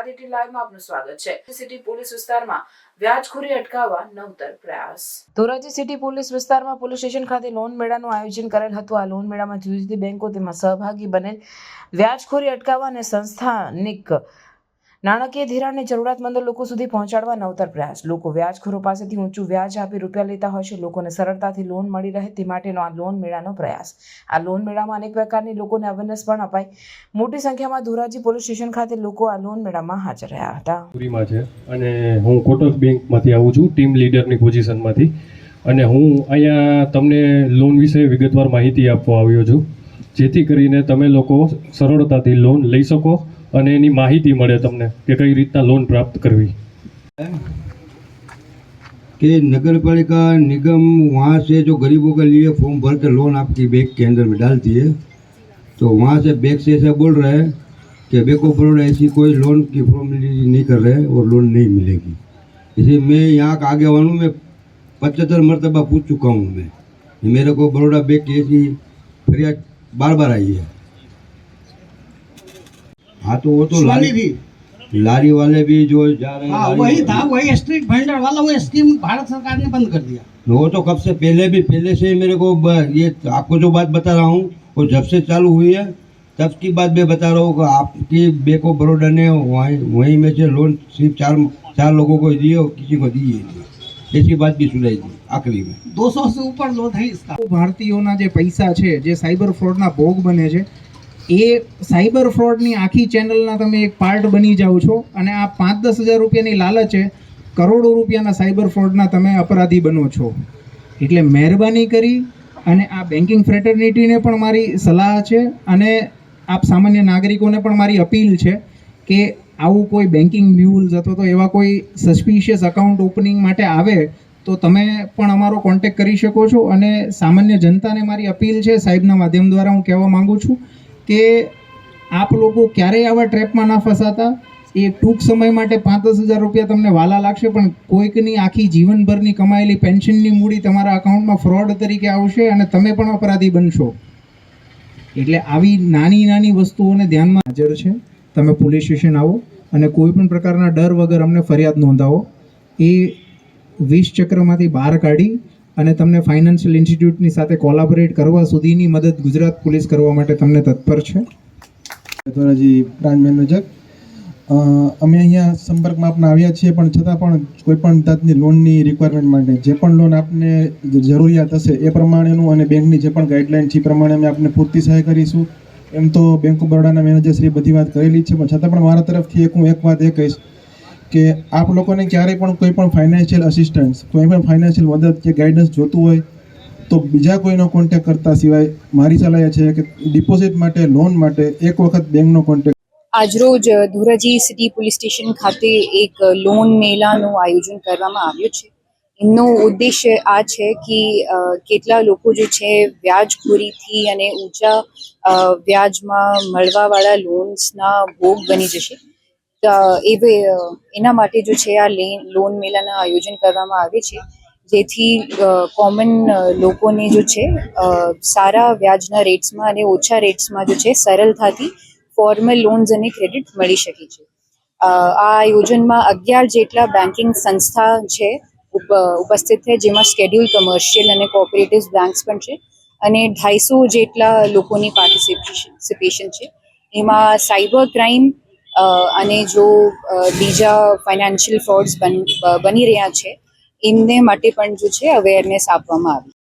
આદિત્ય લાઈવમાં આપનું સ્વાગત છે। સિટી પોલીસ વિસ્તારમાં વ્યાજખોરી અટકાવવા નવતર પ્રયાસ। ધોરાજી સિટી પોલીસ વિસ્તારમાં પોલીસ સ્ટેશન ખાતે લોન મેળાનું આયોજન કરેલ હતું। આ લોન મેળામાં જુદી જુદી બેંકો તેમાં સહભાગી બનેલ વ્યાજખોરી અટકાવવા અને સંસ્થાનિક નાણાકીય ધિરાણને જરૂરિયાતમંદ લોકો સુધી પહોંચાડવા નવતર પ્રયાસ। લોકો વ્યાજખોરો પાસેથી ઊંચું વ્યાજ આપી રૂપિયા લેતા હોય છે। લોકોને સરળતાથી લોન મળી રહે તે માટેનો આ લોન મેળાનો પ્રયાસ। આ લોન મેળામાં અનેક પ્રકારની લોકોને અવેરનેસ પણ અપાઈ। મોટી સંખ્યામાં ધોરાજી પોલીસ સ્ટેશન ખાતે લોકો આ લોન મેળામાં હાજર રહ્યા હતા। પુરીમાં છે અને હું કોટક બેંકમાંથી આવું છું, ટીમ લીડરની પોઝિશનમાંથી, અને હું અહીંયા તમને લોન વિશે વિગતવાર માહિતી આપવા આવ્યો છું, જેથી કરીને તમે લોકો સરળતાથી લોન લઈ શકો અને એની માહિતી મળે તમને કે કઈ રીતના લોન પ્રાપ્ત કરવી। कि नगर पालिका निगम वहाँ से जो गरीबों के लिए फॉर्म भर के लोन आपकी बैंक के अंदर में डालती है, तो वहाँ से बैंक से ऐसा बोल रहा है कि बैंक ऑफ बड़ौदा ऐसी कोई लोन की फॉर्मेलिटी नहीं कर रहे और लोन नहीं मिलेगी। इसलिए मैं यहाँ का आगे वालों में 75 मरतबा पूछ चुका हूँ। मैं मेरे को बड़ौदा बैंक की ऐसी फरियाद बार बार आई है। हाँ, तो वो तो लारी वाले भी जो जा रहे हैं, हाँ, वही था, वही स्ट्रीट वेंडर वाला वो स्कीम भारत सरकार ने बंद कर दिया। वो तो कब से पहले से ही मेरे को ये आपको जो बात बता रहा हूँ वो जब से चालू हुई है तब की बात मैं बता रहा हूँ कि आपकी बैंक ऑफ बड़ौदा ने वहीं में से लोन सिर्फ चार लोगों को दिए और किसी को दिए नहीं। ऐसी बात भी सुनाई थी आखिरी में। 200 से ऊपर लोन है इसका। भारतीयों जे पैसा है जे साइबर फ्रॉड ना भोग बने छे, એ સાયબર ફ્રોડની આખી ચેનલના તમે એક પાર્ટ બની જાઓ છો અને આ 5-10 હજાર રૂપિયાની લાલચે કરોડો રૂપિયાના સાયબર ફ્રોડના તમે અપરાધી બનો છો। એટલે મહેરબાની કરી અને આ બેન્કિંગ ફ્રેટર્નિટીને પણ મારી સલાહ છે અને આપ સામાન્ય નાગરિકોને પણ મારી અપીલ છે કે આવું કોઈ બેન્કિંગ મ્યુલ્સ અથવા તો એવા કોઈ સસ્પિશિયસ અકાઉન્ટ ઓપનિંગ માટે આવે તો તમે પણ અમારો કોન્ટેક્ટ કરી શકો છો। અને સામાન્ય જનતાને મારી અપીલ છે, સાહેબના માધ્યમ દ્વારા હું કહેવા માગું છું કે આપ લોકો ક્યારેય આવા ટ્રેપમાં ના ફસાતા। એ ટૂંક સમય માટે 5-10 હજાર રૂપિયા તમને વાલા લાગશે, પણ કોઈકની આખી જીવનભરની કમાયેલી પેન્શનની મૂડી તમારા અકાઉન્ટમાં ફ્રોડ તરીકે આવશે અને તમે પણ અપરાધી બનશો। એટલે આવી નાની નાની વસ્તુઓને ધ્યાનમાં હાજર છે। તમે પોલીસ સ્ટેશન આવો અને કોઈ પણ પ્રકારના ડર વગર અમને ફરિયાદ નોંધાવો। એ 20 ચક્રમાંથી બહાર કાઢી અને તમને ફાઇનાન્શિયલ ઇન્સ્ટિટ્યૂટની સાથે કોલાબોરેટ કરવા સુધીની મદદ ગુજરાત પોલીસ કરવા માટે તમને તત્પર છે। ધોરાજી બ્રાન્ચ મેનેજર, અમે અહીંયા સંપર્કમાં આપને આવ્યા છીએ, પણ છતાં પણ કોઈપણ જાતની લોનની રિક્વાયરમેન્ટ માટે જે પણ લોન આપને જરૂરિયાત હશે એ પ્રમાણેનું અને બેંકની જે પણ ગાઈડલાઇન છે એ પ્રમાણે અમે આપને પૂરતી સહાય કરીશું। એમ તો બેંક ઓફ બરોડાના મેનેજરશ્રીએ બધી વાત કરેલી છે, પણ છતાં પણ મારા તરફથી હું એક વાત એ કહીશ કે આપ લોકોને ક્યારેય પણ કોઈ પણ ફાઇનાન્શિયલ અસિસ્ટન્સ, કોઈ પણ ફાઇનાન્શિયલ મદદ કે ગાઈડન્સ જોતું હોય તો બીજા કોઈનો કોન્ટેક્ટ કરતા સિવાય મારી સલાહ એ છે કે ડિપોઝિટ માટે, લોન માટે એક વખત બેંકનો કોન્ટેક્ટ। આજરોજ ધોરાજી સિટી પોલીસ સ્ટેશન ખાતે એક લોન મેળાનું આયોજન કરવામાં આવ્યું છે। એમનો ઉદ્દેશ્ય આ છે કે કેટલા લોકો જે છે વ્યાજખોરીથી અને ઊંચા વ્યાજમાં મળવાવાળા લોન્સના ભોગ બની જશે। એના માટે જો છે આ લોન મેળાના આયોજન કરવામાં આવે છે, જેથી કોમન લોકોને જો છે સારા વ્યાજના રેટ્સમાં અને ઓછા રેટ્સમાં જો છે સરળતાથી ફોર્મલ લોન્સ અને ક્રેડિટ મળી શકે છે। આ આયોજનમાં 11 જેટલા બેન્કિંગ સંસ્થા છે ઉપસ્થિત છે, જેમાં સ્કેડ્યુલ કમર્શિયલ અને કોઓપરેટિવ બેંક્સ પણ છે અને 250 જેટલા લોકોની પાર્ટિસિપેશન છે। એમાં સાયબર ક્રાઇમ અને જો બીજા ફાઇનાન્શિયલ ફ્રોડ્સ બની રહ્યા છે એમને માટે પણ જો છે અવેરનેસ આપવામાં આવી।